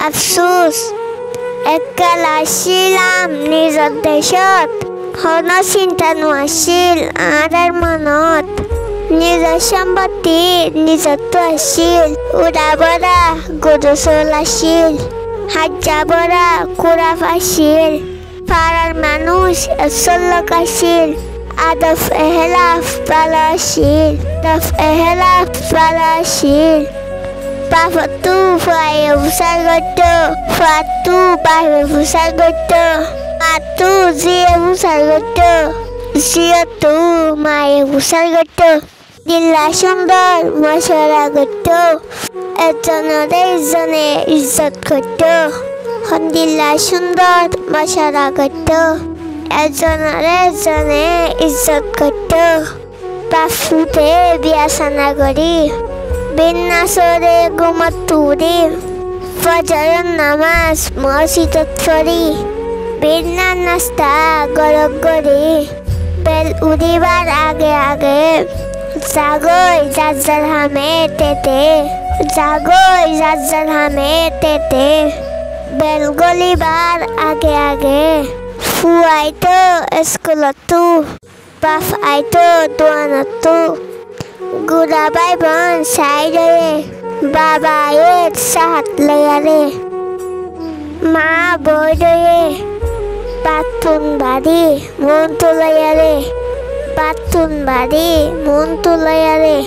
আফসোস একাল আসিলাম নিজৰ দেশত হন চিন্তা নাছিল আৰ মনত নিজৰ সম্পত্তি নিজতো আছিল উৰাবৰা গৰু চলাছিল হাজাবৰা কুৰা পাইছিল পাড়ার মানুষ চল্লক আছিল আদফ এহলাফ ভালো আছিল পাফতু ফায়ে ভুসার গত ফাতু পাহে ভুসার গত মাতু জিয়ে ভুসার গত জিয়তু মায়ে ভুসার গত দিল্লা সুন্দর মশারা গত এজনে ইজ্জত গত দিল্লা সুন্দর মশারা গত এজনে ইজ্জত গত বাফুতে বিয়া সানা গরি বিন্যাসরে গুমতুরি ফজর নামাজ মসজিদত পড়ি বিন্না নাস্তা গড়ি বেল উড়িবার আগে জাগই যার হামে তেতে বেল গলিবার আগে ফুয়াইতো স্কুলতো বাফ আইতো দোয়ানতো গুড়া বাই বোন চাই রে বাবা সাহাত লেয়ারে মা বই রে বাথুন বাড়ি মন তুলাইয়ারে